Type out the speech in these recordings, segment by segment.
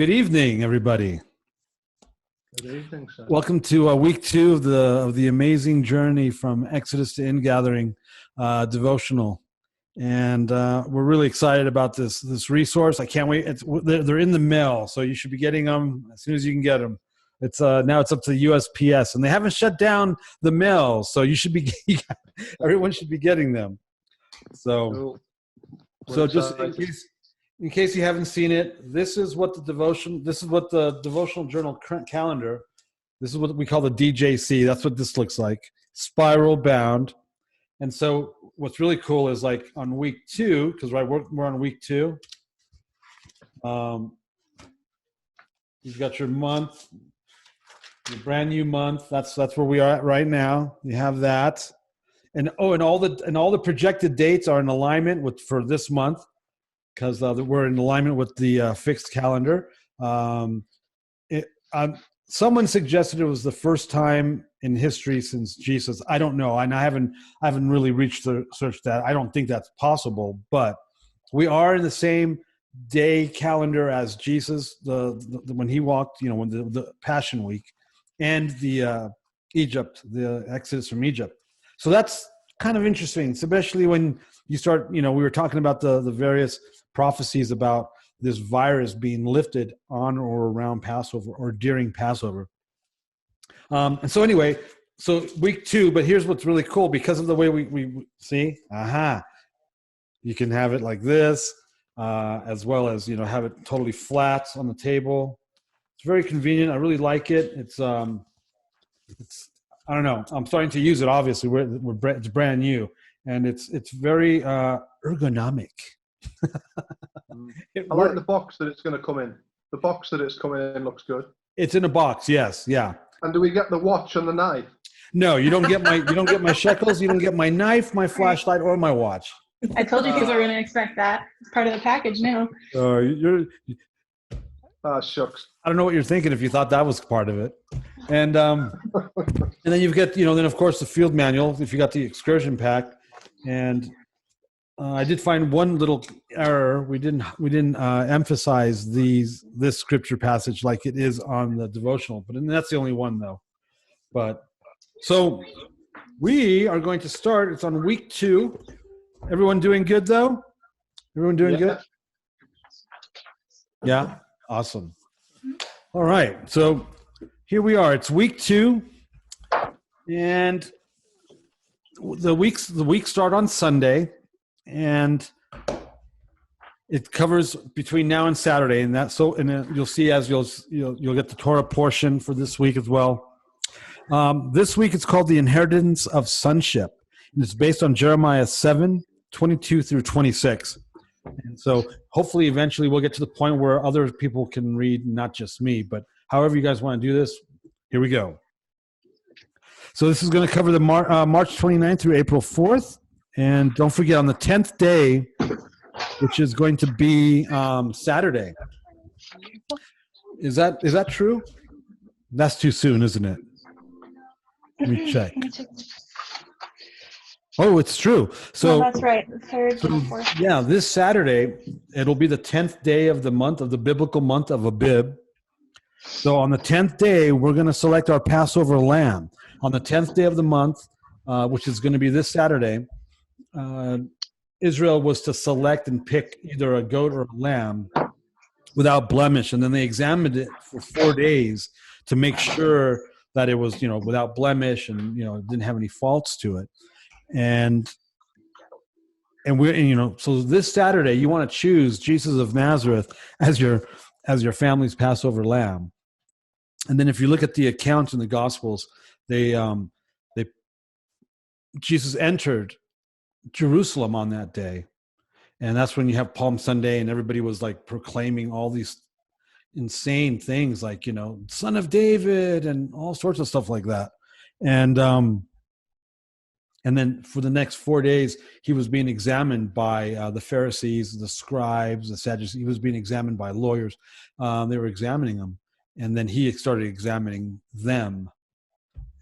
Good evening, everybody. Good evening, sir. Welcome to week 2 of the amazing journey from Exodus to Ingathering devotional, and we're really excited about this resource. I can't wait. They're in the mail, so you should be getting them as soon as you can get them. It's now it's up to USPS, and they haven't shut down the mail, so you should be everyone should be getting them. So just in case you haven't seen it, this is what the devotional journal calendar. This is what we call the DJC. That's what this looks like, spiral bound. And so what's really cool is like on week 2, because we're on week 2. You've got your month, your brand new month. That's where we are at right now. You have that, and all the projected dates are in alignment for this month, because we're in alignment with the fixed calendar. Someone suggested it was the first time in history since Jesus. I don't know, and I haven't really researched that. I don't think that's possible, but we are in the same day calendar as Jesus, when he walked, when the Passion Week, and the Exodus from Egypt. So that's kind of interesting, especially when you start. We were talking about the various prophecies about this virus being lifted on or around Passover or during Passover. And so anyway, so week 2, but here's what's really cool. Because of the way we see, you can have it like this, as well as, have it totally flat on the table. It's very convenient. I really like it. It's I don't know. I'm starting to use it. Obviously, it's brand new, and it's very ergonomic. I like the box that it's going to come in. The box that it's coming in looks good. It's in a box, yes, yeah. And do we get the watch and the knife? No, you don't get my shekels. You don't get my knife, my flashlight, or my watch. I told you people were going to expect that. It's part of the package now. Shucks. I don't know what you're thinking if you thought that was part of it. And and then you've got then of course the field manual if you got the excursion pack. And I did find one little error. We didn't emphasize this scripture passage like it is on the devotional, but that's the only one though. But so we are going to start. It's on week 2. Everyone doing good though? Everyone doing good? Yeah, awesome. All right, so here we are. It's week 2, and the weeks start on Sunday. And it covers between now and Saturday, and you'll see as you'll get the Torah portion for this week as well. This week it's called the inheritance of sonship, and it's based on Jeremiah 7:22 through 26. And so hopefully eventually we'll get to the point where other people can read, not just me, but however you guys want to do this, here we go. So this is going to cover the March 29th through April 4th. And don't forget, on the 10th day, which is going to be Saturday. Is that true? That's too soon, isn't it? Let me check. Oh, it's true. So that's right. The 3rd and 4th. Yeah, this Saturday, it'll be the 10th day of the month, of the biblical month of Abib. So on the 10th day, we're going to select our Passover lamb. On the 10th day of the month, which is going to be this Saturday, Israel was to select and pick either a goat or a lamb without blemish, and then they examined it for 4 days to make sure that it was without blemish and it didn't have any faults to it. And we're so this Saturday you want to choose Jesus of Nazareth as your family's Passover lamb. And then if you look at the accounts in the Gospels, Jesus entered Jerusalem on that day, and that's when you have Palm Sunday, and everybody was like proclaiming all these insane things like Son of David and all sorts of stuff like that. And then for the next 4 days he was being examined by the Pharisees, the scribes, the Sadducees. He was being examined by lawyers. They were examining him, and then he started examining them.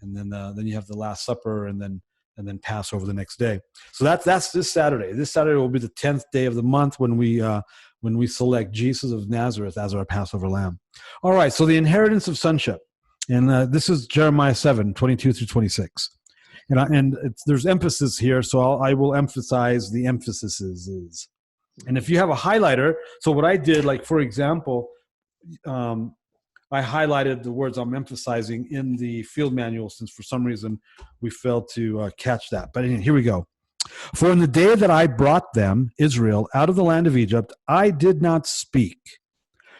And then you have the Last Supper, and then and then Passover the next day. So that's this Saturday. This Saturday will be the 10th day of the month when we select Jesus of Nazareth as our Passover lamb. All right, so the inheritance of sonship. And this is Jeremiah 7:22 through 26. And there's emphasis here, so I will emphasize the emphases. And if you have a highlighter, so what I did, like for example, I highlighted the words I'm emphasizing in the field manual, since for some reason we failed to catch that. But anyway, here we go. For in the day that I brought them, Israel, out of the land of Egypt, I did not speak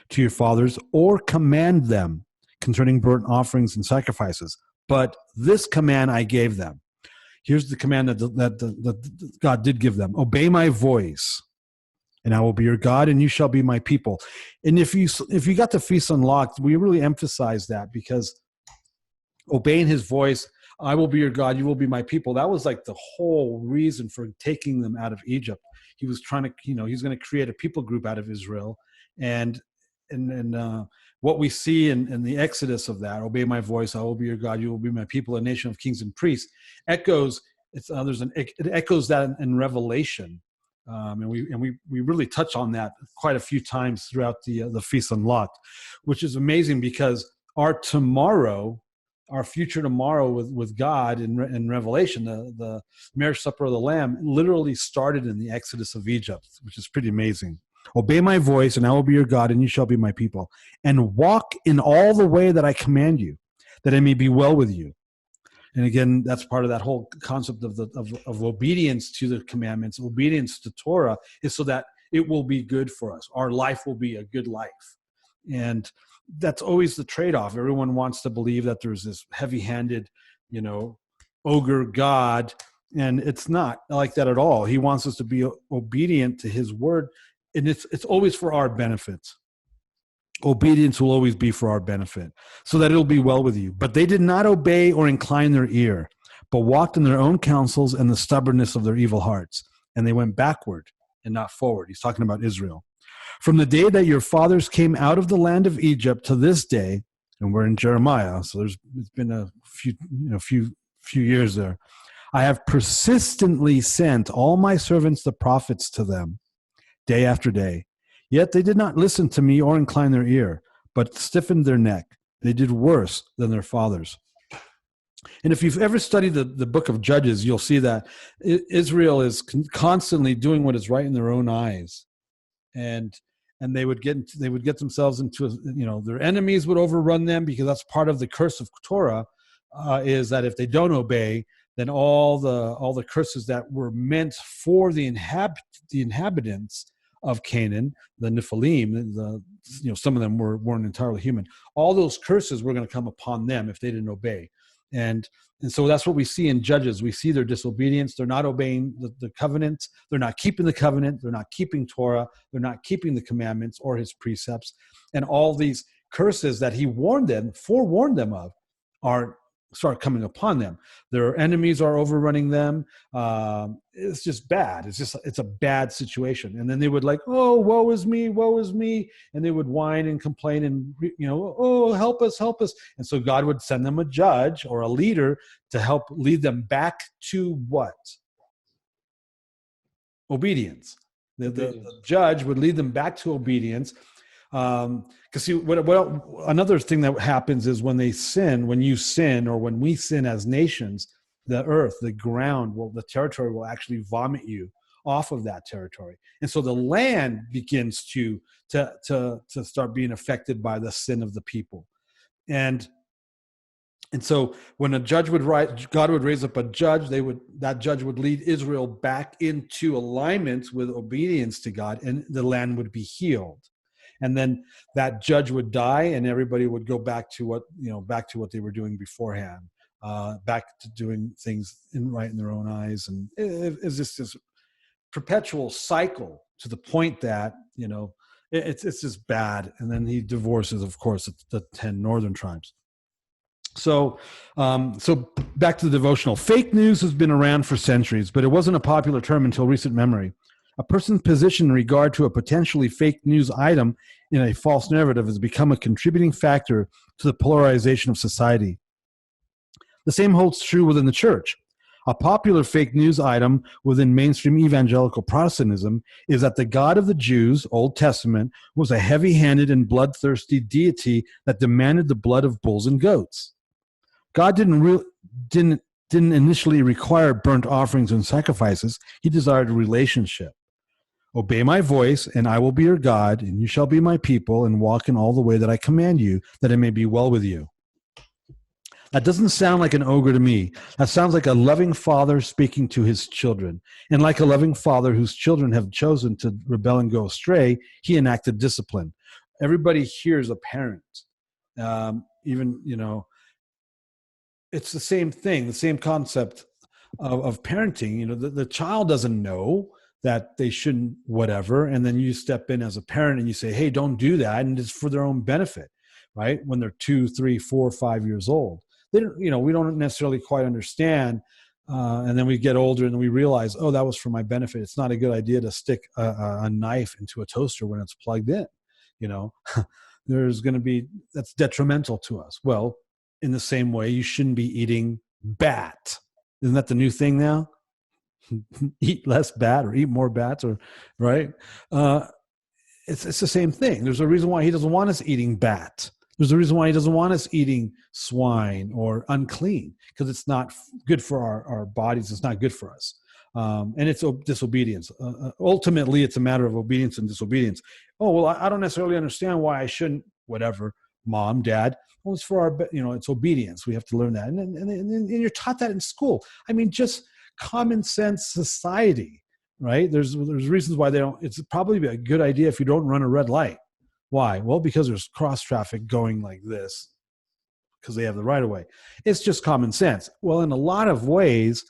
to your fathers or command them concerning burnt offerings and sacrifices. But this command I gave them. Here's the command that God did give them. Obey my voice, and I will be your God, and you shall be my people. And if you got the feast unlocked, we really emphasize that, because obeying his voice, I will be your God, you will be my people. That was like the whole reason for taking them out of Egypt. He was trying to, he's going to create a people group out of Israel. And what we see in the exodus of that, obey my voice, I will be your God, you will be my people, a nation of kings and priests, echoes. It echoes that in Revelation, and we really touch on that quite a few times throughout the Feast Unlocked, which is amazing, because our future tomorrow with God in Revelation, the marriage supper of the Lamb, literally started in the exodus of Egypt, which is pretty amazing. Obey my voice, and I will be your God, and you shall be my people. And walk in all the way that I command you, that it may be well with you. And again, that's part of that whole concept of obedience to the commandments. Obedience to Torah is so that it will be good for us. Our life will be a good life. And that's always the trade-off. Everyone wants to believe that there's this heavy-handed, ogre God, and it's not like that at all. He wants us to be obedient to his word, and it's always for our benefit. Obedience will always be for our benefit, so that it'll be well with you. But they did not obey or incline their ear, but walked in their own counsels and the stubbornness of their evil hearts. And they went backward and not forward. He's talking about Israel. From the day that your fathers came out of the land of Egypt to this day, and we're in Jeremiah, so it's been a few years there. I have persistently sent all my servants the prophets to them, day after day. Yet they did not listen to me or incline their ear, but stiffened their neck. They did worse than their fathers. And if you've ever studied the book of Judges, you'll see that Israel is constantly doing what is right in their own eyes. And they would get themselves into, their enemies would overrun them, because that's part of the curse of Torah, is that if they don't obey, then all the curses that were meant for the inhabitants of Canaan, the Nephilim, some of them weren't entirely human. All those curses were going to come upon them if they didn't obey. And so that's what we see in Judges. We see their disobedience. They're not obeying the covenant. They're not keeping the covenant. They're not keeping Torah. They're not keeping the commandments or his precepts. And all these curses that he forewarned them of, start coming upon them. Their enemies are overrunning them. It's just bad. It's a bad situation. And then they would oh, woe is me, woe is me. And they would whine and complain and, oh, help us, help us. And so God would send them a judge or a leader to help lead them back to what? Obedience. The judge would lead them back to obedience. Because see, another thing that happens is when you sin, or when we sin as nations, the earth, the ground, the territory will actually vomit you off of that territory, and so the land begins to start being affected by the sin of the people, and so when God would raise up a judge, that judge would lead Israel back into alignment with obedience to God, and the land would be healed. And then that judge would die, and everybody would go back to what they were doing beforehand, back to doing things right in their own eyes. And it's just this perpetual cycle, to the point that, it's just bad. And then he divorces, of course, the 10 northern tribes. So back to the devotional. Fake news has been around for centuries, but it wasn't a popular term until recent memory. A person's position in regard to a potentially fake news item in a false narrative has become a contributing factor to the polarization of society. The same holds true within the church. A popular fake news item within mainstream evangelical Protestantism is that the God of the Jews, Old Testament, was a heavy-handed and bloodthirsty deity that demanded the blood of bulls and goats. God didn't initially require burnt offerings and sacrifices. He desired a relationship. Obey my voice, and I will be your God, and you shall be my people, and walk in all the way that I command you, that it may be well with you. That doesn't sound like an ogre to me. That sounds like a loving father speaking to his children. And like a loving father whose children have chosen to rebel and go astray, he enacted discipline. Everybody here is a parent. Even, it's the same thing, the same concept of parenting. The child doesn't know that they shouldn't whatever, and then you step in as a parent and you say, hey, don't do that, and it's for their own benefit, right? When they're 2, 3, 4, 5 years old, they don't, we don't necessarily quite understand, and then we get older and we realize, oh, that was for my benefit. It's not a good idea to stick a knife into a toaster when it's plugged in. There's going to be, that's detrimental to us. Well, in the same way, you shouldn't be eating bat. Isn't that the new thing now? Eat less bat or eat more bats, or right? It's the same thing. There's a reason why he doesn't want us eating bat. There's a reason why he doesn't want us eating swine or unclean, because it's not good for our bodies. It's not good for us. And it's disobedience. Ultimately, it's a matter of obedience and disobedience. Oh, well, I don't necessarily understand why I shouldn't, whatever, mom, dad. Well, it's for our, it's obedience. We have to learn that. And you're taught that in school. I mean, just common sense society, right? There's reasons why they don't. It's probably a good idea if you don't run a red light. Why? Well, because there's cross traffic going like this, because they have the right of way. It's just common sense. Well, in a lot of ways,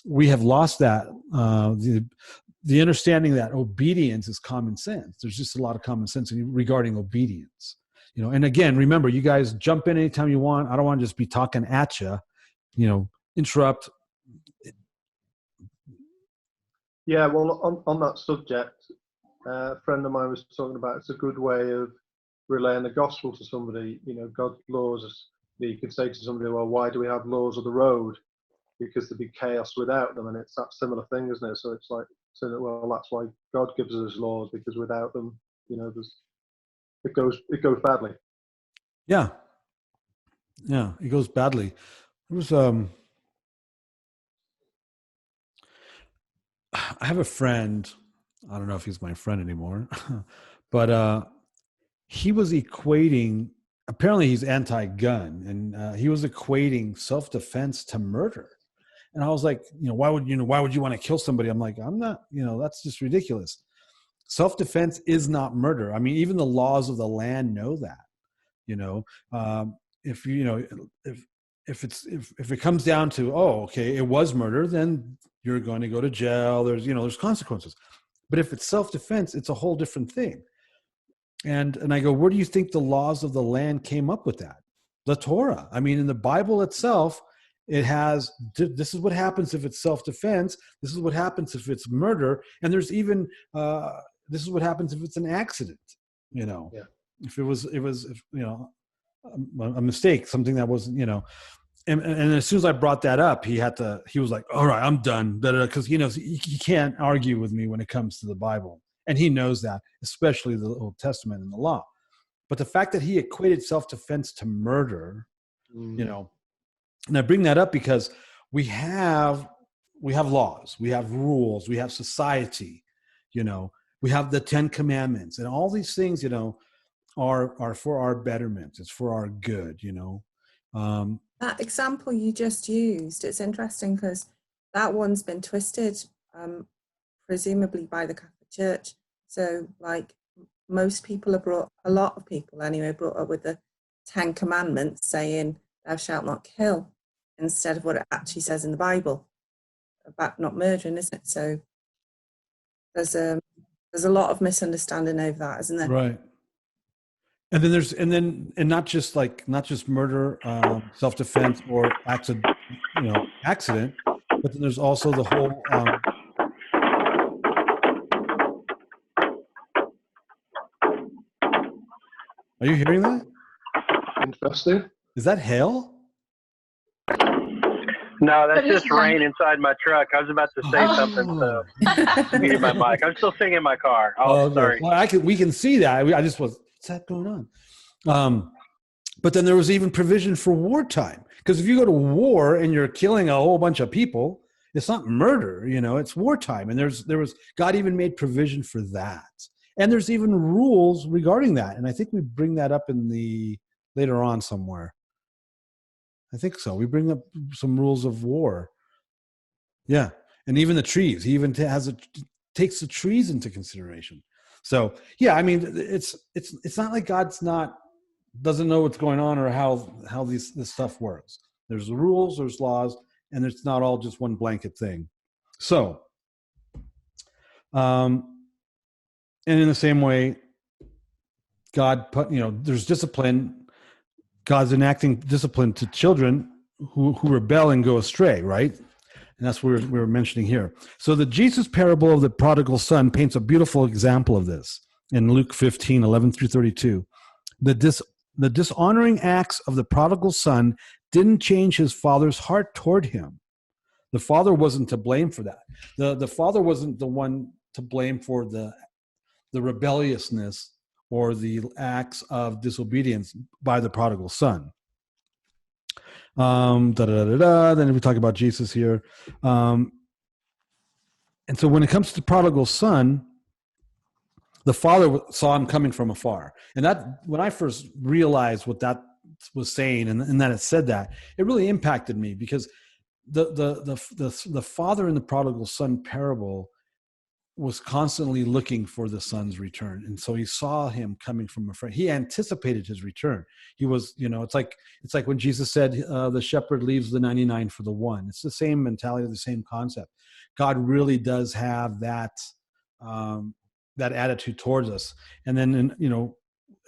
we have lost that the understanding that obedience is common sense. There's just a lot of common sense regarding obedience. And again, remember, you guys jump in anytime you want. I don't want to just be talking at you. Interrupt. Yeah, well, on that subject, a friend of mine was talking about it's a good way of relaying the gospel to somebody. God's laws. You could say to somebody, well, why do we have laws of the road? Because there'd be chaos without them, and it's that similar thing, isn't it? So it's like saying, well, that's why God gives us laws, because without them, it goes badly. Yeah, it goes badly. It was I have a friend. I don't know if he's my friend anymore, but he was equating. Apparently, he's anti-gun, and he was equating self-defense to murder. And I was like, why would you want to kill somebody? I'm like, I'm not. That's just ridiculous. Self-defense is not murder. I mean, even the laws of the land know that. If it comes down to, oh, okay, it was murder, then you're going to go to jail. There's consequences. But if it's self-defense, it's a whole different thing. And I go, where do you think the laws of the land came up with that? The Torah. I mean, in the Bible itself, it has, this is what happens if it's self-defense. This is what happens if it's murder. And there's even, this is what happens if it's an accident, Yeah. If it was, a mistake, something that wasn't, and as soon as I brought that up, he was like, all right, I'm done. Because he can't argue with me when it comes to the Bible. And he knows that, especially the Old Testament and the law. But the fact that he equated self-defense to murder, and I bring that up because we have laws, we have rules, we have society, we have the 10 Commandments, and all these things, are for our betterment. It's for our good, That example you just used, it's interesting because that one's been twisted, presumably by the Catholic Church. So, like, most people a lot of people anyway, brought up with the 10 Commandments saying, thou shalt not kill, instead of what it actually says in the Bible about not murdering, isn't it? So there's a lot of misunderstanding over that, isn't there? Right. And not just murder, self-defense, or accident, but then there's also the whole. Are you hearing that? Interesting. Is that hail? No, that's But it's just fine. rain inside my truck. I was about to say something, so Oh. muted my mic. I'm still singing in my car. Oh, Okay. sorry. Well, we can see that. I just was, what's that going on? But then there was even provision for wartime. Because if you go to war and you're killing a whole bunch of people, it's not murder, it's wartime. And God even made provision for that. And there's even rules regarding that. And I think we bring that up later on somewhere. I think so. We bring up some rules of war. Yeah. And even the trees, he even takes the trees into consideration. So yeah, I mean, it's not like God's doesn't know what's going on or how this stuff works. There's rules, there's laws, and it's not all just one blanket thing. So, and in the same way, God put, there's discipline. God's enacting discipline to children who rebel and go astray, right? And that's what we're mentioning here. So the Jesus parable of the prodigal son paints a beautiful example of this in Luke 15:11-32. The dishonoring acts of the prodigal son didn't change his father's heart toward him. The father wasn't to blame for that. The father wasn't the one to blame for the rebelliousness or the acts of disobedience by the prodigal son. Then we talk about Jesus here. And so when it comes to the prodigal son, the father saw him coming from afar. And that, when I first realized what that was saying and that it said that, it really impacted me, because the father in the prodigal son parable was constantly looking for the son's return. And so he saw him coming from afar. He anticipated his return. He was, it's like when Jesus said, the shepherd leaves the 99 for the one. It's the same mentality, the same concept. God really does have that attitude towards us. And then,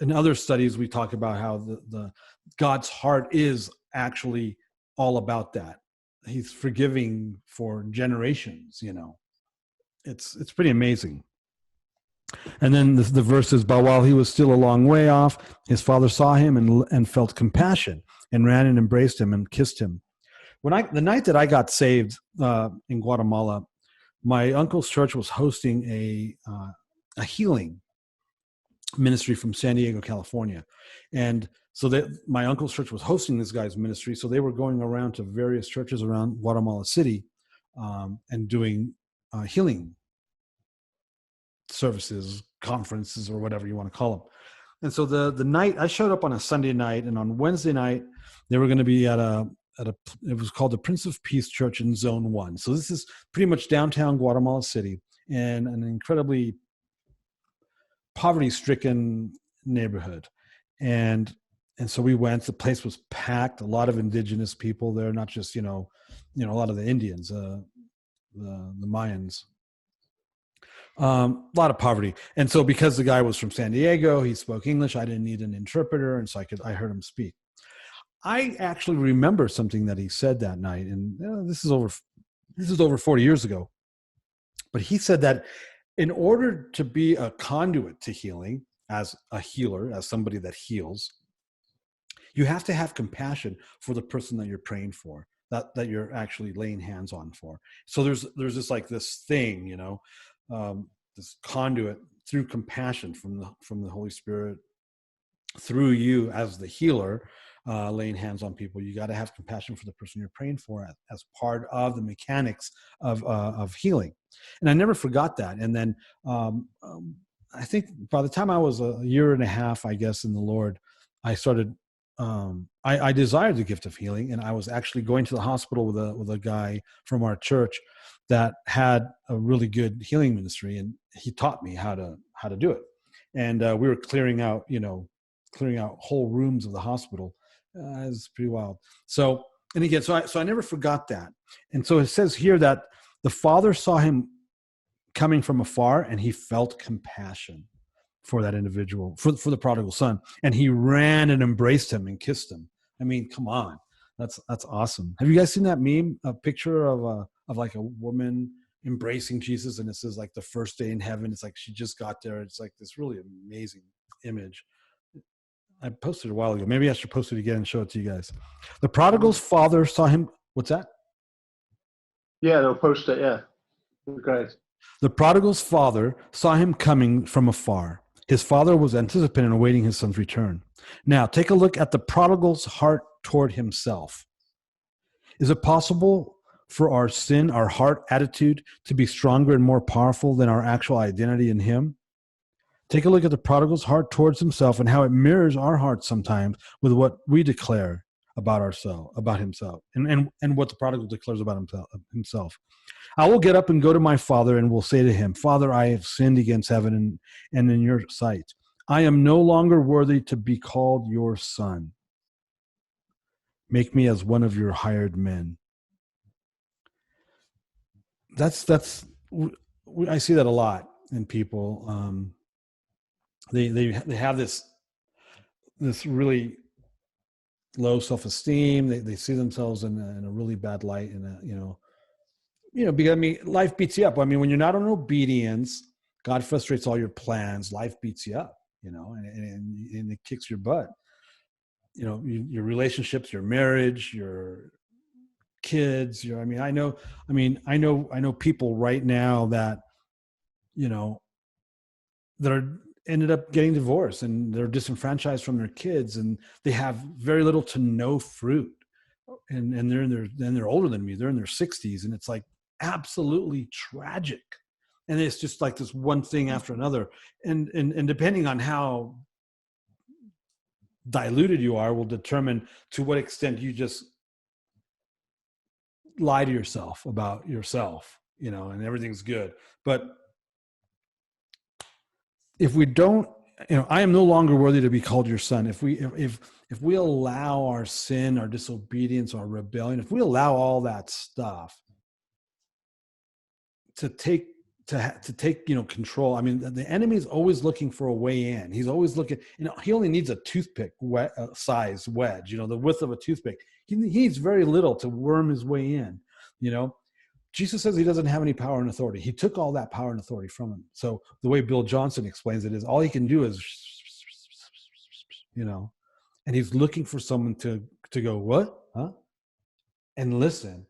in other studies, we talk about how the God's heart is actually all about that. He's forgiving for generations, It's pretty amazing. And then the verse is, but while he was still a long way off, his father saw him and felt compassion and ran and embraced him and kissed him. The night that I got saved in Guatemala, my uncle's church was hosting a healing ministry from San Diego, California. And so my uncle's church was hosting this guy's ministry. So they were going around to various churches around Guatemala City and doing healing services, conferences, or whatever you want to call them. And so the night I showed up on a Sunday night, and on Wednesday night they were going to be at it was called the Prince of Peace Church in Zone 1. So this is pretty much downtown Guatemala City, in an incredibly poverty-stricken neighborhood. And so we went. The place was packed. A lot of indigenous people there, not just a lot of the Indians, the Mayans. A lot of poverty. And so because the guy was from San Diego, he spoke English. I didn't need an interpreter, and so I heard him speak. I actually remember something that he said that night, and this is over 40 years ago. But he said that in order to be a conduit to healing, as a healer, as somebody that heals, you have to have compassion for the person that you're praying for, that you're actually laying hands on for. So there's this thing, this conduit through compassion from the Holy Spirit through you as the healer, laying hands on people. You got to have compassion for the person you're praying for as part of the mechanics of healing. And I never forgot that. And then I think by the time I was a year and a half, I guess, in the Lord, I started. I desired the gift of healing, and I was actually going to the hospital with a guy from our church that had a really good healing ministry, and he taught me how to do it. And we were clearing out whole rooms of the hospital. It was pretty wild. So, and again, so I never forgot that. And so it says here that the father saw him coming from afar, and he felt compassion for that individual, for the prodigal son, and he ran and embraced him and kissed him. I mean, come on, that's awesome. Have you guys seen that meme? A picture of like a woman embracing Jesus, and it says like the first day in heaven. It's like she just got there. It's like this really amazing image. I posted it a while ago. Maybe I should post it again and show it to you guys. The prodigal's father saw him. What's that? Yeah, they'll post it. Yeah, great. The prodigal's father saw him coming from afar. His father was anticipating and awaiting his son's return. Now, take a look at the prodigal's heart toward himself. Is it possible for our sin, our heart attitude, to be stronger and more powerful than our actual identity in him? Take a look at the prodigal's heart towards himself and how it mirrors our hearts sometimes with what we declare about ourselves, about himself, and what the prodigal declares about himself. I will get up and go to my father and will say to him, Father, I have sinned against heaven and in your sight. I am no longer worthy to be called your son. Make me as one of your hired men. I see that a lot in people. They have this really low self-esteem. They see themselves in a really bad light, because I mean, life beats you up. I mean, when you're not in obedience, God frustrates all your plans. Life beats you up, and it kicks your butt. Your relationships, your marriage, your kids. I know people right now that, that are ended up getting divorced and they're disenfranchised from their kids and they have very little to no fruit. And they're older than me. They're in their 60s, and it's like absolutely tragic. And it's just like this one thing after another. And depending on how diluted you are will determine to what extent you just lie to yourself about yourself, and everything's good. But if we don't, I am no longer worthy to be called your son. If we allow our sin, our disobedience, our rebellion, if we allow all that stuff to take control. I mean, the enemy is always looking for a way in. He's always looking. He only needs a toothpick size wedge. The width of a toothpick. He needs very little to worm his way in. Jesus says he doesn't have any power and authority. He took all that power and authority from him. So the way Bill Johnson explains it is all he can do is, and he's looking for someone to go, what? Huh? And listen.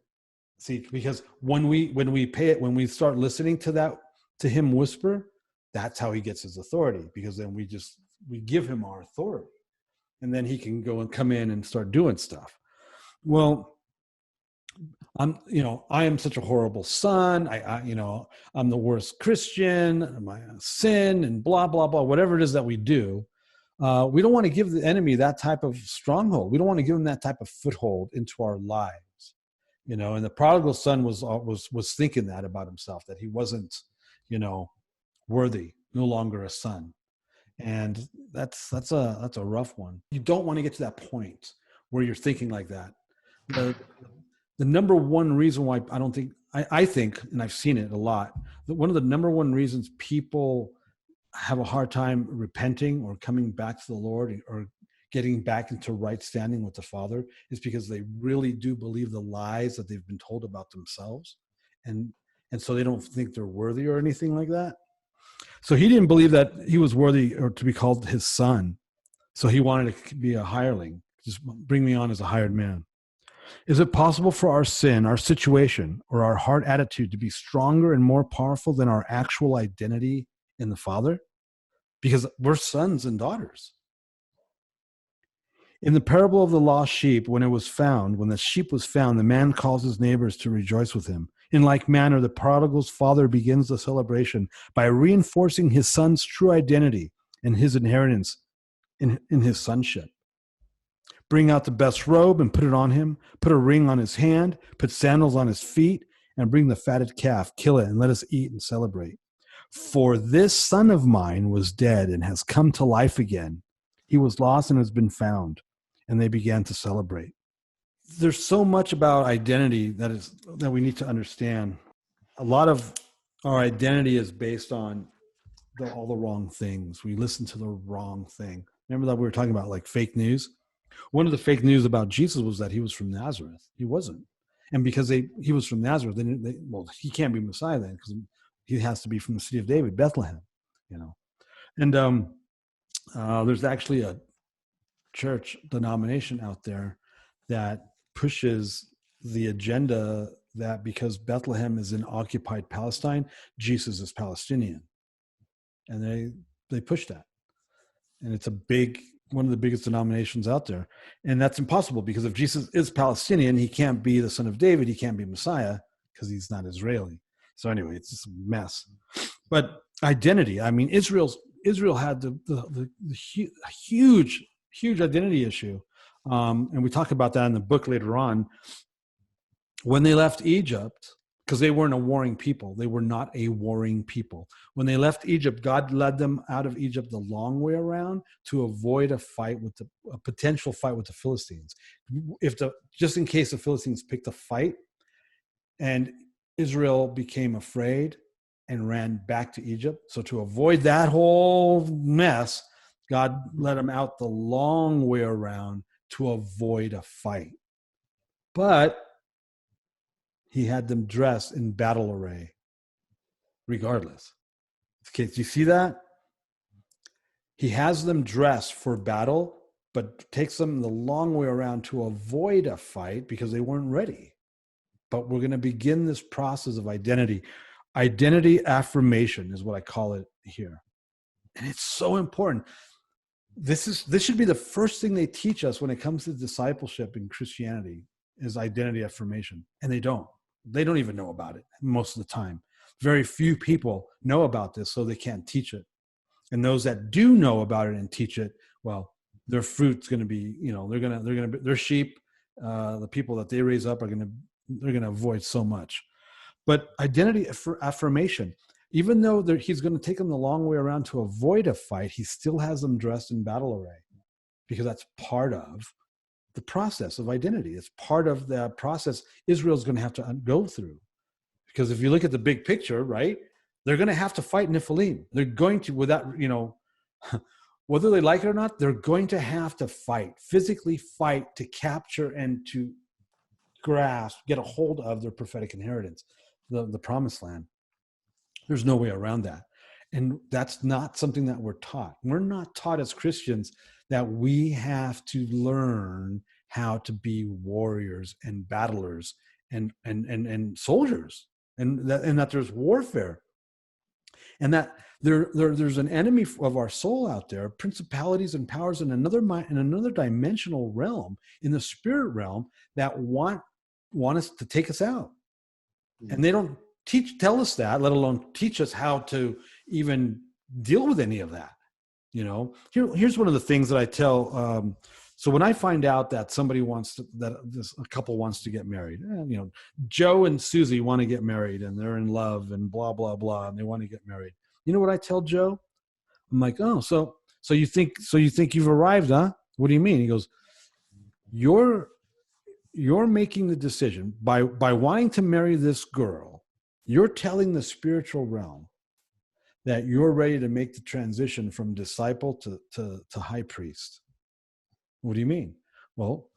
See, because when we start listening to him whisper, that's how he gets his authority, because then we give him our authority, and then he can go and come in and start doing stuff. Well, I am such a horrible son. I'm the worst Christian. My sin and blah, blah, blah, whatever it is that we do. We don't want to give the enemy that type of stronghold. We don't want to give him that type of foothold into our lives. And the prodigal son was thinking that about himself, that he wasn't, worthy, no longer a son. And that's a rough one. You don't want to get to that point where you're thinking like that. The number one reason why I think, and I've seen it a lot, that one of the number one reasons people have a hard time repenting or coming back to the Lord or getting back into right standing with the Father is because they really do believe the lies that they've been told about themselves. And so they don't think they're worthy or anything like that. So he didn't believe that he was worthy or to be called his son. So he wanted to be a hireling. Just bring me on as a hired man. Is it possible for our sin, our situation, or our heart attitude to be stronger and more powerful than our actual identity in the Father? Because we're sons and daughters. In the parable of the lost sheep, when the sheep was found, the man calls his neighbors to rejoice with him. In like manner, the prodigal's father begins the celebration by reinforcing his son's true identity and his inheritance in his sonship. Bring out the best robe and put it on him. Put a ring on his hand. Put sandals on his feet. And bring the fatted calf. Kill it and let us eat and celebrate. For this son of mine was dead and has come to life again. He was lost and has been found. And they began to celebrate. There's so much about identity that we need to understand. A lot of our identity is based on all the wrong things. We listen to the wrong thing. Remember that we were talking about like fake news? One of the fake news about Jesus was that he was from Nazareth. He wasn't. And because he was from Nazareth, he can't be Messiah then because he has to be from the city of David, Bethlehem, And there's actually a church denomination out there that pushes the agenda that because Bethlehem is in occupied Palestine, Jesus is Palestinian. And they push that. And it's one of the biggest denominations out there. And that's impossible, because if Jesus is Palestinian, he can't be the son of David. He can't be Messiah because he's not Israeli. So anyway, it's just a mess. But identity, I mean, Israel had the huge identity issue. And we talk about that in the book later on. When they left Egypt, because they weren't a warring people. They were not a warring people. When they left Egypt, God led them out of Egypt the long way around to avoid a potential fight with the Philistines. Just in case the Philistines picked a fight, and Israel became afraid and ran back to Egypt. So to avoid that whole mess, God led them out the long way around to avoid a fight. But he had them dressed in battle array, regardless. Okay, do you see that? He has them dressed for battle, but takes them the long way around to avoid a fight because they weren't ready. But we're going to begin this process of identity. Identity affirmation is what I call it here. And it's so important. This should be the first thing they teach us when it comes to discipleship in Christianity, is identity affirmation. And they don't. They don't even know about it most of the time. Very few people know about this, so they can't teach it. And those that do know about it and teach it, well, their fruit's going to be, their sheep, the people that they raise up they're going to avoid so much. But identity affirmation, even though he's going to take them the long way around to avoid a fight, he still has them dressed in battle array, because that's part of the process of identity. It's part of the process Israel's going to have to go through. Because if you look at the big picture, right, they're going to have to fight Nephilim. They're going to, whether they like it or not, they're going to have to physically fight to capture and to grasp, get a hold of their prophetic inheritance, the promised land. There's no way around that. And that's not something that we're taught. We're not taught as Christians that we have to learn how to be warriors and battlers and soldiers, and that there's warfare, and that there's an enemy of our soul out there, principalities and powers in another dimensional realm, in the spirit realm, that want us to take us out. And they don't tell us that, let alone teach us how to even deal with any of that. Here's one of the things that I tell. So when I find out that a couple wants to get married, Joe and Susie want to get married, and they're in love and blah, blah, blah, and they want to get married. You know what I tell Joe? I'm like, oh, so you think you've arrived, huh? What do you mean? He goes, you're making the decision by wanting to marry this girl. You're telling the spiritual realm that you're ready to make the transition from disciple to high priest. What do you mean? Well,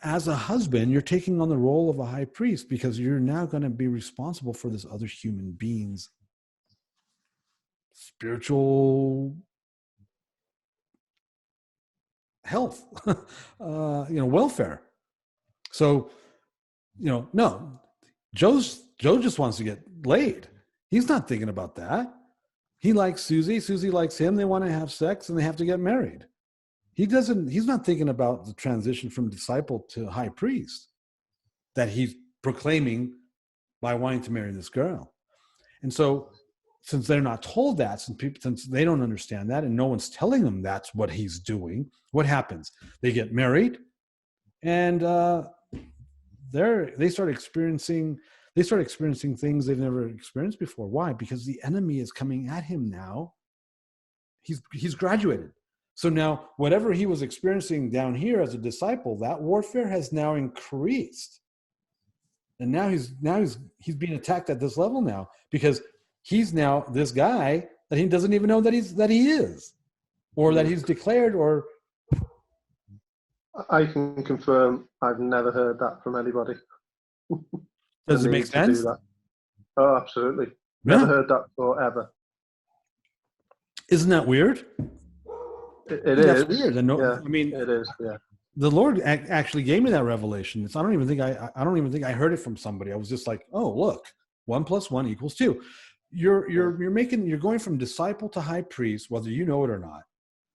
as a husband, you're taking on the role of a high priest, because you're now going to be responsible for this other human being's spiritual health, welfare. So, no, Joe just wants to get laid. He's not thinking about that. He likes Susie. Susie likes him. They want to have sex, and they have to get married. He's not thinking about the transition from disciple to high priest that he's proclaiming by wanting to marry this girl. And so, since they're not told that, since they don't understand that, and no one's telling them that's what he's doing, what happens? They get married, and they start experiencing things they've never experienced before. Why? Because the enemy is coming at him now. He's graduated. So now whatever he was experiencing down here as a disciple, that warfare has now increased. And now he's being attacked at this level now, because he's now this guy that he doesn't even know that he is, or that he's declared. Or I can confirm I've never heard that from anybody. Does it make sense? Oh, absolutely. Yeah. Never heard that forever. Isn't that weird? It That's is. weird. Yeah, it is. Yeah. the Lord actually gave me that revelation. I don't even think I heard it from somebody. I was just like, oh, look, 1 + 1 = 2. You're going from disciple to high priest, whether you know it or not,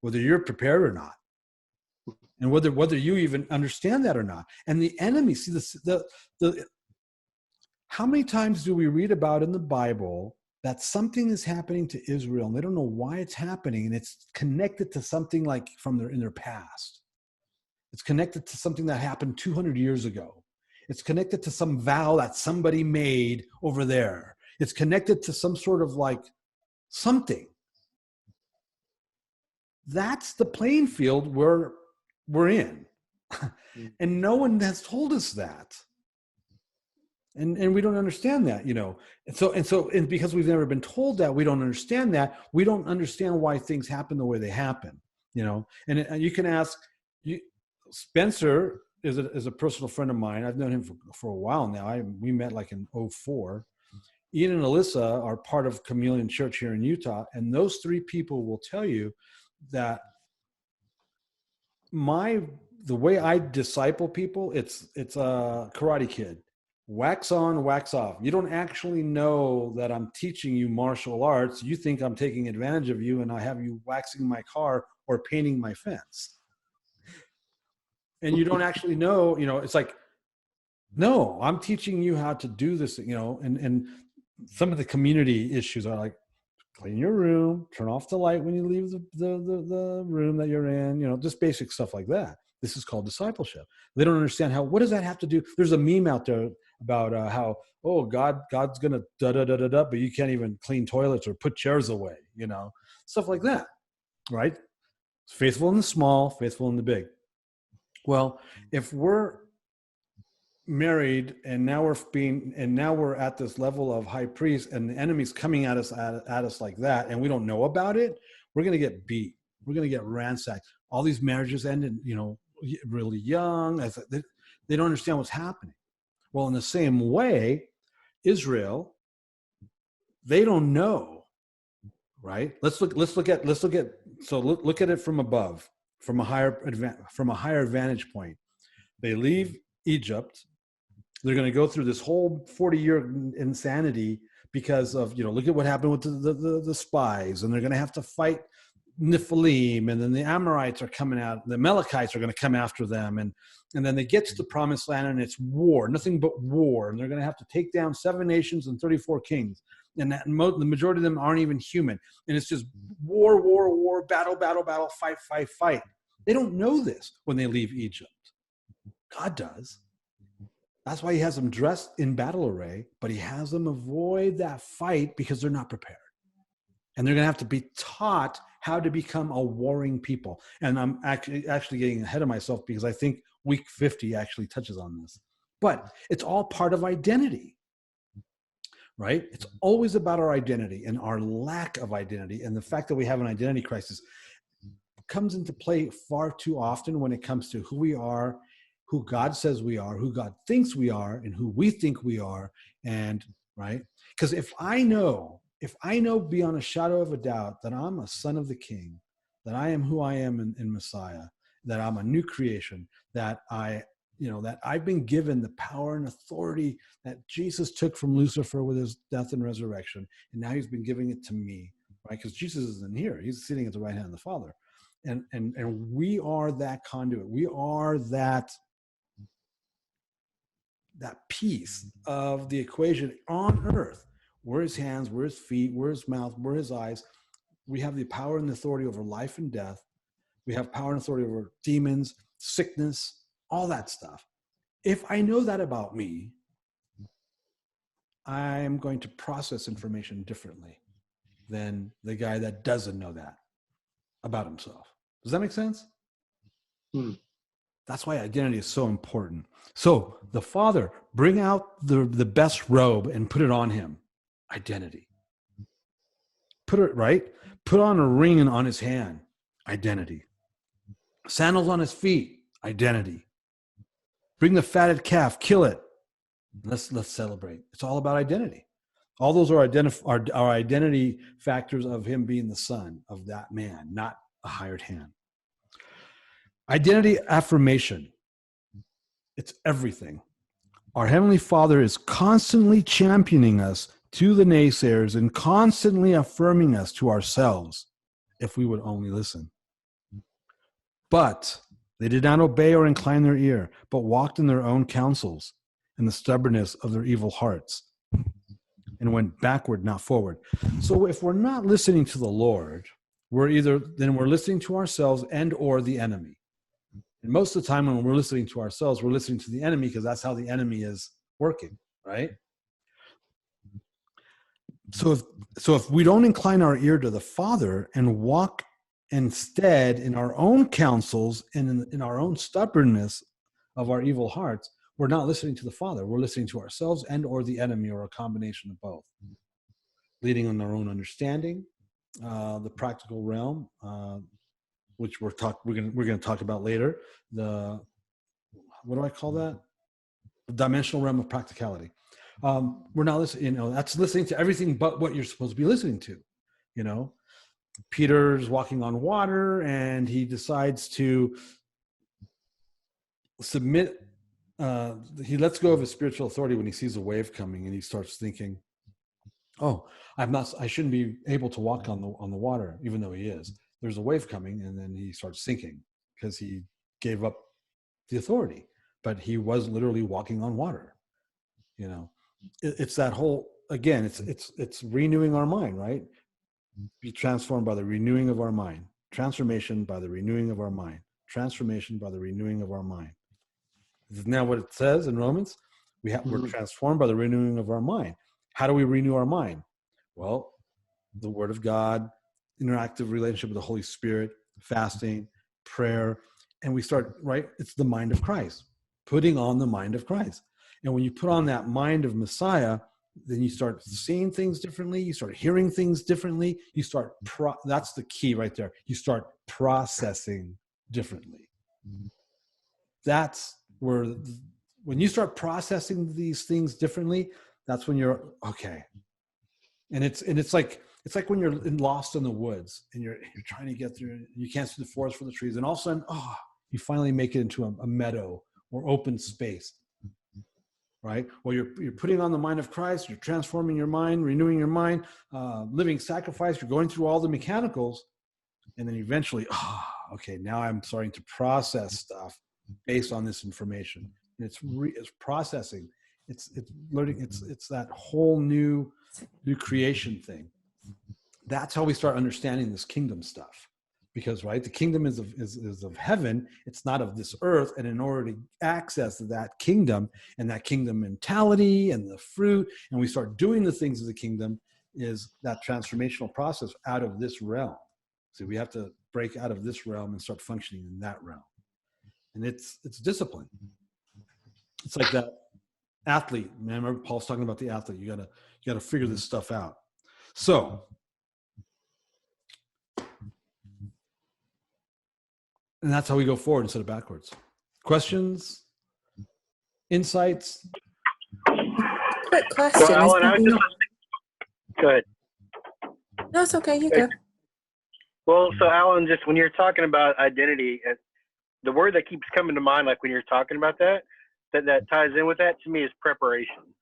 whether you're prepared or not, and whether you even understand that or not. And the enemy, see how many times do we read about in the Bible that something is happening to Israel and they don't know why it's happening, and it's connected to something like in their past. It's connected to something that happened 200 years ago. It's connected to some vow that somebody made over there. It's connected to some sort of like something. That's the playing field we're in. And no one has told us that. And we don't understand that, And because we've never been told that, we don't understand that. We don't understand why things happen the way they happen, And you can ask, Spencer is a personal friend of mine. I've known him for a while now. We met like in 2004. Ian and Alyssa are part of Chameleon Church here in Utah, and those three people will tell you that the way I disciple people, it's a Karate Kid. Wax on, wax off. You don't actually know that I'm teaching you martial arts. You think I'm taking advantage of you, and I have you waxing my car or painting my fence. And you don't actually know, it's like, no, I'm teaching you how to do this, and some of the community issues are like, clean your room, turn off the light when you leave the room that you're in, just basic stuff like that. This is called discipleship. They don't understand what does that have to do? There's a meme out there about how, God's going to da-da-da-da-da, but you can't even clean toilets or put chairs away, stuff like that, right? Faithful in the small, faithful in the big. Well, if we're married and now we're at this level of high priest, and the enemy's coming at us like that, and we don't know about it, we're going to get beat. We're going to get ransacked. All these marriages ended, really young. They don't understand what's happening. Well, in the same way, Israel, they don't know, right? Let's look at it from above, from a higher vantage point. They leave Egypt. They're going to go through this whole 40-year insanity because of, look at what happened with the spies, and they're going to have to fight Nephilim, and then the Amorites are coming out, the Amalekites are going to come after them, and then they get to the promised land, and it's war, nothing but war, and they're going to have to take down 7 nations and 34 kings, and the majority of them aren't even human, and it's just war, battle, fight. They don't know this when they leave Egypt. God does. That's why he has them dressed in battle array, but he has them avoid that fight because they're not prepared. And they're going to have to be taught how to become a warring people. And I'm actually getting ahead of myself because I think week 50 actually touches on this. But it's all part of identity, right? It's always about our identity and our lack of identity. And the fact that we have an identity crisis comes into play far too often when it comes to who we are, who God says we are, who God thinks we are, and who we think we are. And right? Because if I know beyond a shadow of a doubt that I'm a son of the King, that I am who I am in Messiah, that I'm a new creation, that I've been given the power and authority that Jesus took from Lucifer with his death and resurrection, and now he's been giving it to me, right? Because Jesus isn't here. He's sitting at the right hand of the Father. And we are that conduit. We are that piece of the equation on earth. We're his hands, we're his feet, we're his mouth, we're his eyes. We have the power and authority over life and death. We have power and authority over demons, sickness, all that stuff. If I know that about me, I'm going to process information differently than the guy that doesn't know that about himself. Does that make sense? That's why identity is so important. So the Father, bring out the best robe and put it on him. Identity. Put on a ring on his hand. Identity. Sandals on his feet. Identity. Bring the fatted calf, kill it. Let's celebrate. It's all about identity. All those are identity factors of him being the son of that man, not a hired hand. Identity affirmation. It's everything. Our Heavenly Father is constantly championing us to the naysayers and constantly affirming us to ourselves if we would only listen. But they did not obey or incline their ear, but walked in their own counsels and the stubbornness of their evil hearts and went backward, not forward. So if we're not listening to the Lord, we're listening to ourselves and or the enemy. And most of the time when we're listening to ourselves, we're listening to the enemy because that's how the enemy is working, right? So if we don't incline our ear to the Father and walk instead in our own counsels and in our own stubbornness of our evil hearts, we're not listening to the Father. We're listening to ourselves and or the enemy, or a combination of both. Leading on our own understanding, the practical realm, which we're going to talk about later. What do I call that? The dimensional realm of practicality. We're not listening. That's listening to everything but what you're supposed to be listening to. Peter's walking on water, and he decides to submit. He lets go of his spiritual authority when he sees a wave coming, and he starts thinking, "Oh, I shouldn't be able to walk on the water, even though he is. There's a wave coming," and then he starts sinking because he gave up the authority. But he was literally walking on water. It's that whole, again, it's renewing our mind, right? Be transformed by the renewing of our mind. Transformation by the renewing of our mind. Transformation by the renewing of our mind. Isn't that what it says in Romans? We're transformed by the renewing of our mind. How do we renew our mind? Well, the Word of God, interactive relationship with the Holy Spirit, fasting, prayer, and we start, right? It's the mind of Christ, putting on the mind of Christ. And when you put on that mind of Messiah, then you start seeing things differently. You start hearing things differently. You start, that's the key right there. You start processing differently. That's where, when you start processing these things differently, that's when you're okay. And it's like when you're lost in the woods and you're trying to get through, and you can't see the forest for the trees, and all of a sudden, you finally make it into a meadow or open space. Right? Well, you're putting on the mind of Christ, you're transforming your mind, renewing your mind, living sacrifice, you're going through all the mechanicals, and then eventually, okay, now I'm starting to process stuff based on this information. And it's processing, it's learning, it's that whole new creation thing. That's how we start understanding this kingdom stuff. Because, right, the kingdom is of heaven. It's not of this earth. And in order to access that kingdom and that kingdom mentality and the fruit, and we start doing the things of the kingdom, is that transformational process out of this realm. So we have to break out of this realm and start functioning in that realm. And it's discipline. It's like that athlete. Man, remember Paul's talking about the athlete. You gotta figure this stuff out. So, and that's how we go forward instead of backwards. Questions? Insights? Quick question. Well, Alan, I was just go ahead. No, it's okay. You go. Well, so Alan, just when you're talking about identity, the word that keeps coming to mind, like when you're talking about that ties in with that, to me, is preparation.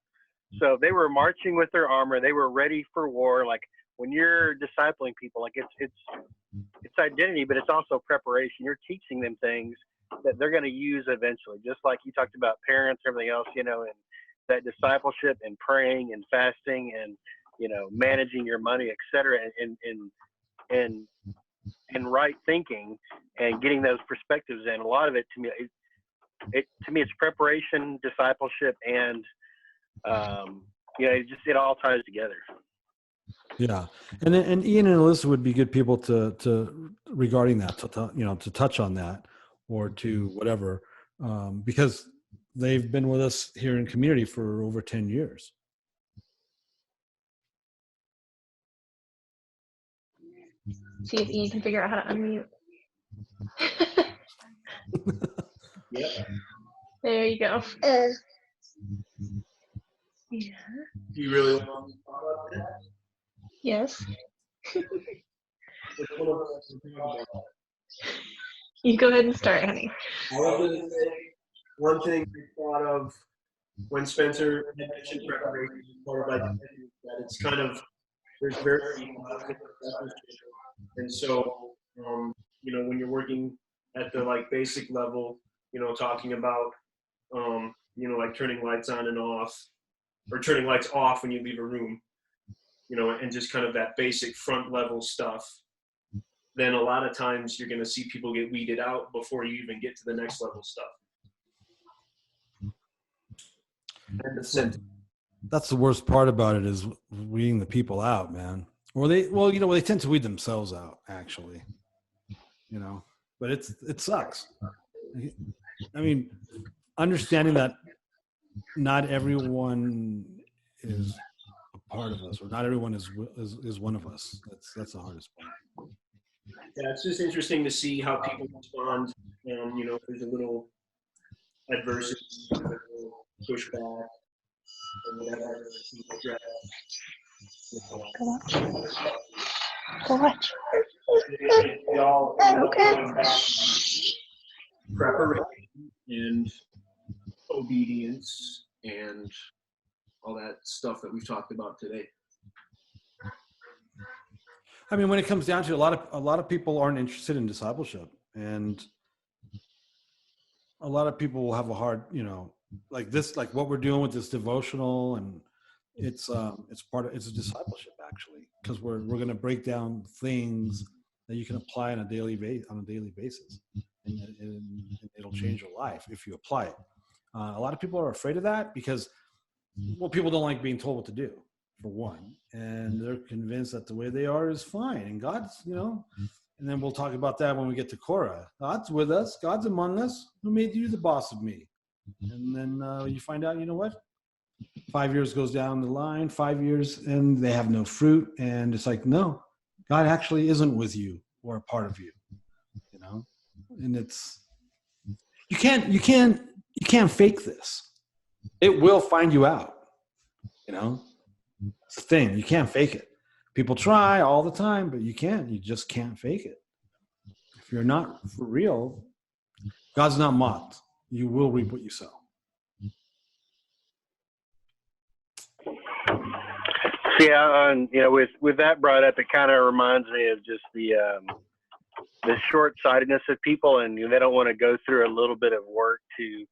So they were marching with their armor. They were ready for war. Like when you're discipling people, like it's identity, but it's also preparation. You're teaching them things that they're going to use eventually, just like you talked about parents, everything else, and that discipleship and praying and fasting and, managing your money, et cetera, and right thinking and getting those perspectives in. A lot of it, to me, it's preparation, discipleship, and, it all ties together. Yeah, and Ian and Alyssa would be good people to regarding that, to touch on that, or to whatever, because they've been with us here in community for over 10 years. See if Ian can figure out how to unmute. Yeah. There you go. Yeah. Do you really want to talk about that? Yes. What else can we talk about? You go ahead and start, honey. I was going to say one thing I thought of when Spencer had mentioned preparation as part of identity, that it's kind of, there's very different levels to it. And so, when you're working at the like basic level, talking about, like turning lights on and off, or turning lights off when you leave a room, and just kind of that basic front level stuff, then a lot of times you're going to see people get weeded out before you even get to the next level stuff. And That's the worst part about it, is weeding the people out, man. Or they tend to weed themselves out, actually. But it sucks. I mean, understanding that not everyone is a part of us, or not everyone is one of us. That's the hardest part. yeah, it's just interesting to see how people respond. If there's a little adversity, a little pushback, and whatever. Go watch. Go watch. They all Okay. preparation and obedience and all that stuff that we've talked about today. I mean, when it comes down to a lot of people aren't interested in discipleship, and a lot of people will have a hard, like what we're doing with this devotional, and it's a discipleship, actually, because we're going to break down things that you can apply on a daily basis, and it'll change your life if you apply it. A lot of people are afraid of that because, people don't like being told what to do, for one, and they're convinced that the way they are is fine, and God's, and then we'll talk about that when we get to Korah. God's with us. God's among us. Who made you the boss of me? And then you find out, 5 years goes down the line, 5 years, and they have no fruit. And it's like, no, God actually isn't with you or a part of you, and it's, you can't fake this. It will find you out, it's the thing. You can't fake it. People try all the time, but you just can't fake it. If you're not for real, God's not mocked. You will reap what you sow. Yeah, and with that brought up, it kind of reminds me of just the short-sightedness of people, and they don't want to go through a little bit of work to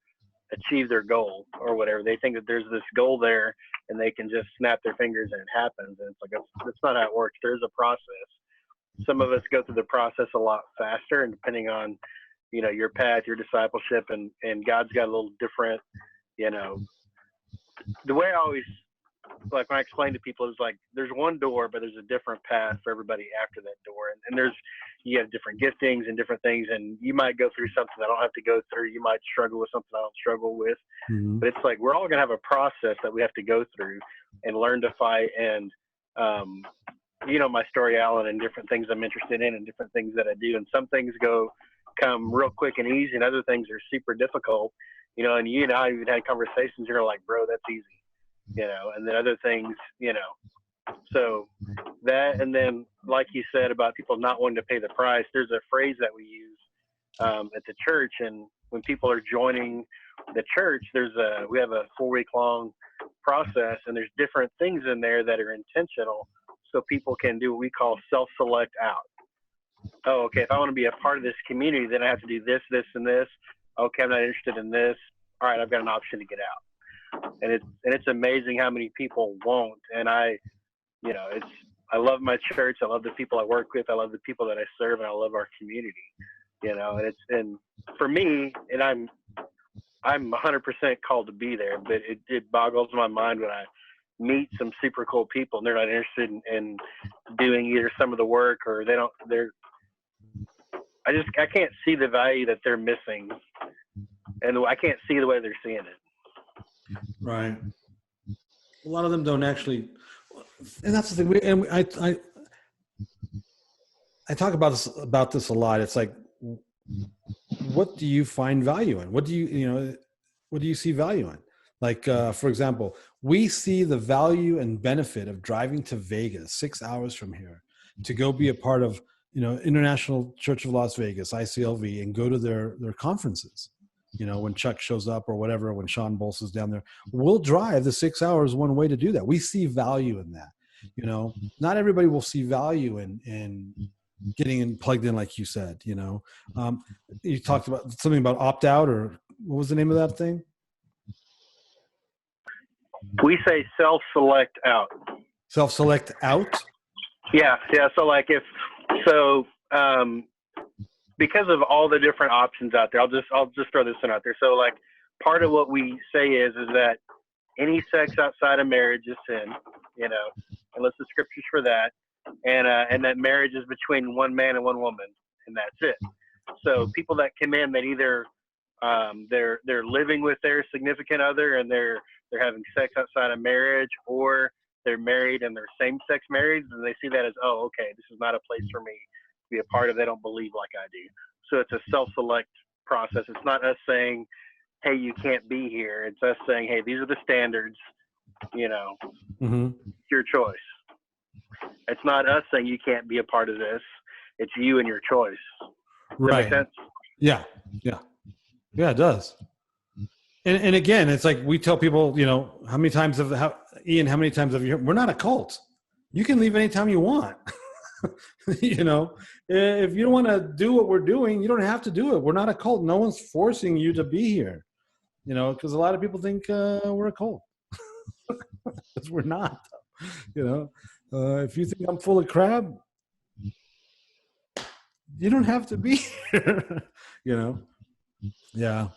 achieve their goal or whatever. They think that there's this goal there, and they can just snap their fingers and it happens. And it's like that's not how it works. There's a process. Some of us go through the process a lot faster, and depending on your path, your discipleship, and God's got a little different. The way I always, like, when I explain to people, is like there's one door, but there's a different path for everybody after that door, and you have different giftings and different things, and you might go through something I don't have to go through. You might struggle with something I don't struggle with, but it's like we're all gonna have a process that we have to go through and learn to fight. And my story, Alan, and different things I'm interested in, and different things that I do, and some things come real quick and easy, and other things are super difficult. And you've had conversations. You're like, bro, that's easy. And then other things, so that, and then like you said about people not wanting to pay the price, there's a phrase that we use at the church, and when people are joining the church, we have a 4-week-long process, and there's different things in there that are intentional, so people can do what we call self-select out. Oh, okay, if I want to be a part of this community, then I have to do this, this, and this. Okay, I'm not interested in this. All right, I've got an option to get out. And it's amazing how many people won't. And I love my church. I love the people I work with. I love the people that I serve, and I love our community. And for me, and I'm 100% called to be there, but it boggles my mind when I meet some super cool people and they're not interested in doing either some of the work, or I can't see the value that they're missing, and I can't see the way they're seeing it. Right. A lot of them don't actually, and that's the thing. I talk about this a lot. It's like, what do you find value in? What do you see value in? Like, for example, we see the value and benefit of driving to Vegas 6 hours from here to go be a part of International Church of Las Vegas, ICLV, and go to their conferences. When Chuck shows up or whatever, when Sean Bolsa is down there, we'll drive the 6 hours one way to do that. We see value in that. Not everybody will see value in getting plugged in, like you said. You talked about something about opt out, or what was the name of that thing? We say self-select out. Self-select out. Yeah. So because of all the different options out there, I'll just throw this one out there. So part of what we say is that any sex outside of marriage is sin, unless the scriptures for that, and that marriage is between one man and one woman, and that's it. So people that come in that either they're living with their significant other and they're having sex outside of marriage, or they're married and they're same-sex married, and they see that as, oh, okay, this is not a place for me to be a part of. They don't believe like I do. So it's a self-select process. It's not us saying, hey, you can't be here. It's us saying, hey, these are the standards, Mm-hmm. It's your choice. It's not us saying you can't be a part of this. It's you and your choice. Does that make sense? Yeah, it does. And again, it's like we tell people, how many times have you heard, we're not a cult. You can leave anytime you want. If you don't want to do what we're doing, you don't have to do it. We're not a cult. No one's forcing you to be here. Because a lot of people think we're a cult. Because we're not. If you think I'm full of crab, you don't have to be here. Yeah.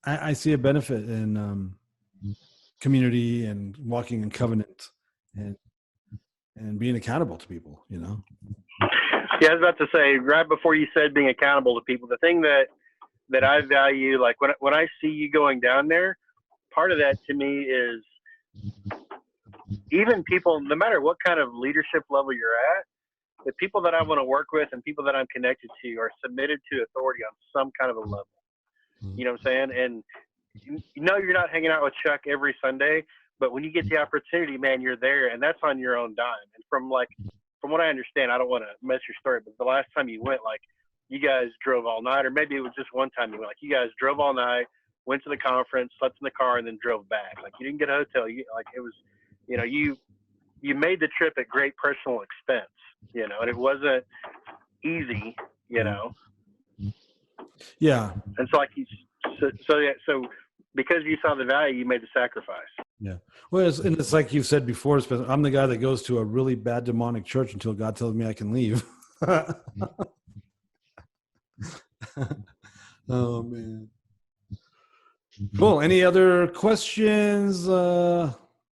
I see a benefit in community and walking in covenant and being accountable to people, Yeah, I was about to say, right before you said being accountable to people, the thing that I value, like when I see you going down there, part of that to me is even people, no matter what kind of leadership level you're at, the people that I want to work with and people that I'm connected to are submitted to authority on some kind of a level. You know what I'm saying? And you're not hanging out with Chuck every Sunday, but when you get the opportunity, man, you're there, and that's on your own dime. And from what I understand, I don't want to mess your story, but the last time you went, you guys drove all night, or maybe it was just one time you went. You guys drove all night, went to the conference, slept in the car, and then drove back. You didn't get a hotel. It was, you made the trip at great personal expense, and it wasn't easy, Yeah. And so because you saw the value, you made the sacrifice. Yeah. Well, it's like you said before, I'm the guy that goes to a really bad demonic church until God tells me I can leave. Oh, man. Cool. Any other questions,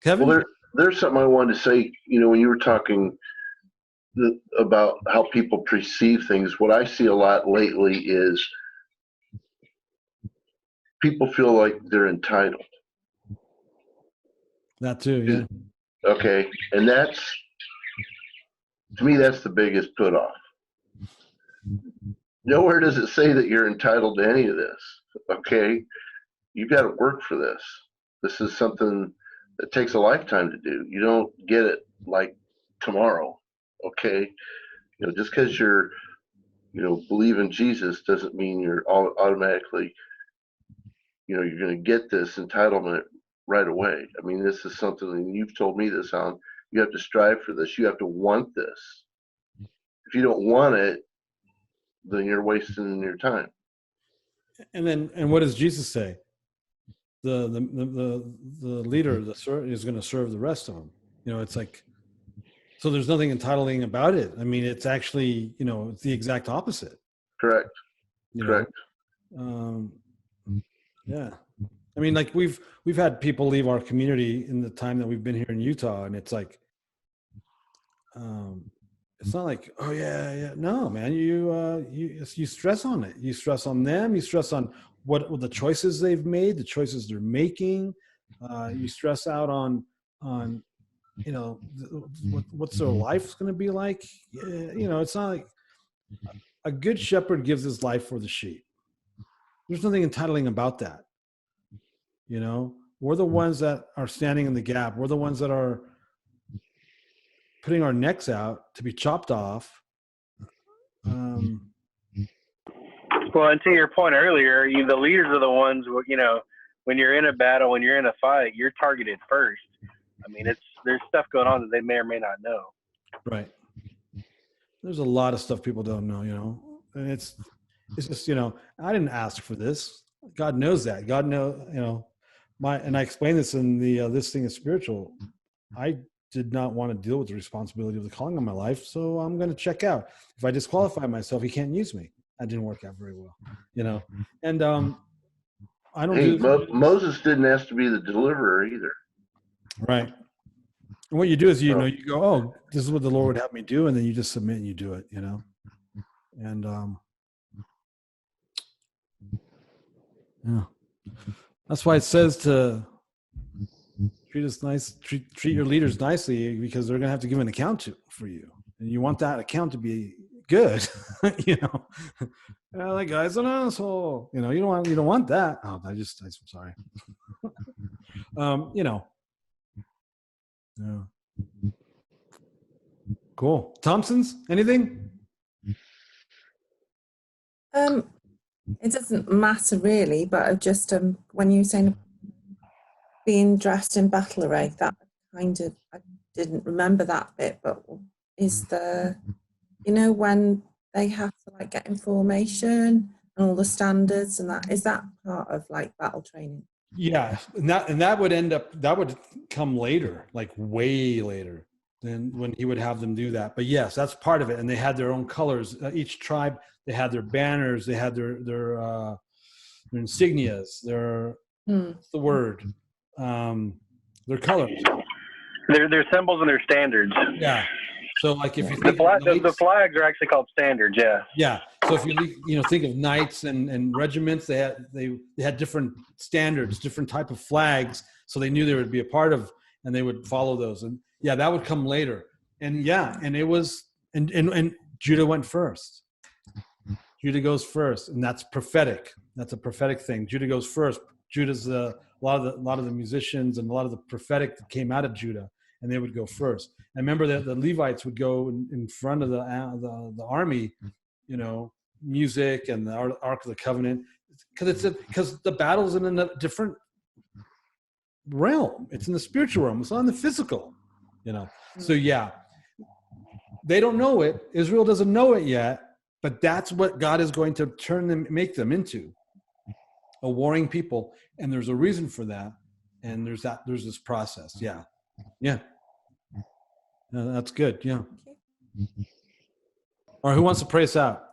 Kevin? Well, there's something I wanted to say, when you were talking about how people perceive things, what I see a lot lately is people feel like they're entitled. That too, yeah. Okay. And to me, that's the biggest put off. Nowhere does it say that you're entitled to any of this. Okay. You got to work for this. This is something that takes a lifetime to do. You don't get it like tomorrow. Okay. Just because you're, believe in Jesus doesn't mean you're automatically, you're going to get this entitlement right away. I mean, this is something, and you've told me this, Alan, you have to strive for this. You have to want this. If you don't want it, then you're wasting your time. And what does Jesus say? The leader, is going to serve the rest of them. It's like, so there's nothing entitling about it. I mean, it's actually, it's the exact opposite. Correct. Correct. Yeah. I mean, we've had people leave our community in the time that we've been here in Utah, and it's like, it's not like, oh yeah. No, man, you stress on it. You stress on them. You stress on what the choices they've made, the choices they're making. You stress out on what's their life's going to be like. It's not like a good shepherd gives his life for the sheep. There's nothing entitling about that. We're the ones that are standing in the gap. We're the ones that are putting our necks out to be chopped off. Well, and to your point earlier, the leaders are the ones, you know, when you're in a battle, when you're in a fight, you're targeted first. I mean, there's stuff going on that they may or may not know. Right. There's a lot of stuff people don't know, you know, and it's just, you know, I didn't ask for this. God knows that. God knows, you know, and I explained this in the This Thing is Spiritual. I did not want to deal with the responsibility of the calling on my life, so I'm going to check out. If I disqualify myself, he can't use me. That didn't work out very well, you know. And I don't Hey, do Moses didn't ask to be the deliverer either. right. And what you do is, you know, you go, oh, this is what the Lord would have me do, and then you just submit and you do it, you know. And yeah, that's why it says to treat us nice, treat your leaders nicely, because they're gonna have to give an account for you, and you want that account to be good, you know. That guy's an asshole, you know. You don't want that. Oh, I'm sorry. You know. Yeah. Cool. Thompson's, anything? It doesn't matter really, but I just when you were saying being dressed in battle array, that kind of, I didn't remember that bit, but is you know, when they have to like get information and all the standards and that, is that part of like battle training? Yeah, and that would come later, like way later than when he would have them do that. But yes, that's part of it. And they had their own colors. Each tribe, they had their banners, they had their insignias, what's the word? Their colors. Their symbols and their standards. Yeah. So like if you The think the flags are actually called standards. Yeah. Yeah. So if you think of knights and regiments, they had different standards, different type of flags, so they knew they would be a part of, and they would follow those. And yeah, that would come later. And yeah, and it was and Judah went first. Judah goes first, and that's prophetic. That's a prophetic thing. Judah goes first. Judah's a lot of the musicians and a lot of the prophetic that came out of Judah, and they would go first. I remember that the Levites would go in front of the army, you know, music and the Ark of the Covenant, because the battle's in a different realm. It's in the spiritual realm. It's not in the physical, you know. So yeah, they don't know it. Israel doesn't know it yet, but that's what God is going to make them into, a warring people. And there's a reason for that. And there's this process. Yeah. Yeah. That's good. Yeah. All right. Who wants to pray us out?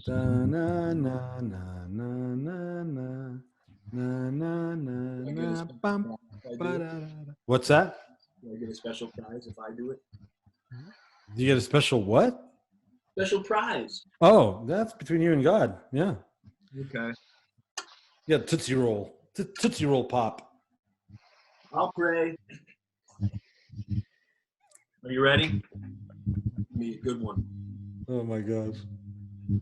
Da, na, na, na, na, na, na, na, na, na, bum, ba, da, da, da. What's that? Do I get a special prize if I do it? Do you get a special what? Special prize. Oh, that's between you and God. Yeah. Okay. Yeah. Tootsie Roll. Tootsie Roll Pop. I'll pray. Are you ready? Be a good one. Oh my gosh.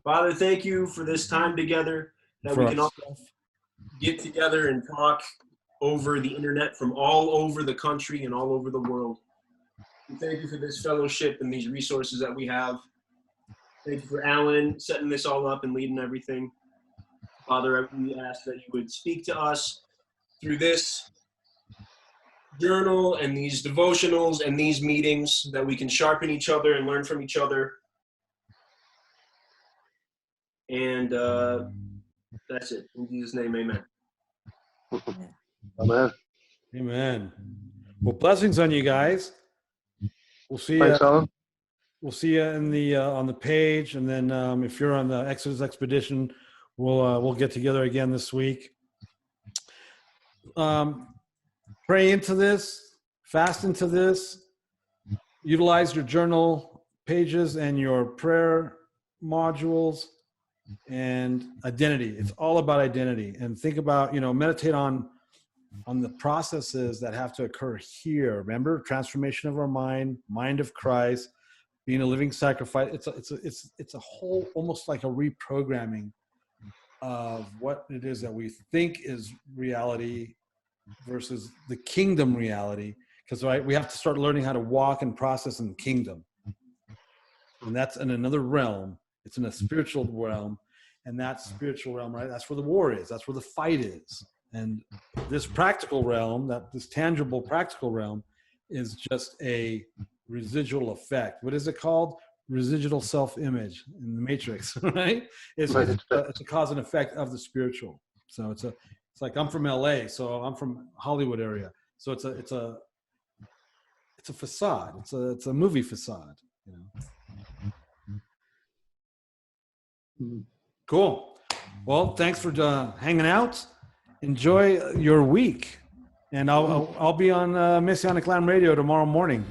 Father, thank you for this time together that For we can us. all get together and talk over the internet from all over the country and all over the world. We thank you for this fellowship and these resources that we have. Thank you for Alan setting this all up and leading everything. Father, we ask that you would speak to us through this journal and these devotionals and these meetings, that we can sharpen each other and learn from each other. And that's it. In Jesus' name, amen. Amen. Amen. Well, blessings on you guys. We'll see Thanks, you. Alan. We'll see you in the on the page, and then if you're on the Exodus expedition, we'll get together again this week. Pray into this, fast into this. Utilize your journal pages and your prayer modules and identity. It's all about identity. And think about, meditate on the processes that have to occur here. Remember, transformation of our mind of Christ, being a living sacrifice. It's a whole, almost like a reprogramming of what it is that we think is reality versus the kingdom reality. Because right, we have to start learning how to walk and process in the kingdom. And that's in another realm. It's in a spiritual realm. And that spiritual realm, right, that's where the war is. That's where the fight is. And this practical realm, this tangible practical realm, is just a residual effect. What is it called? Residual self-image in the Matrix, right? It's a cause and effect of the spiritual. So it's like I'm from LA, so I'm from Hollywood area. So it's a facade. It's a movie facade, you know. Cool. Well, thanks for hanging out. Enjoy your week, and I'll be on Messianic Lamb Radio tomorrow morning.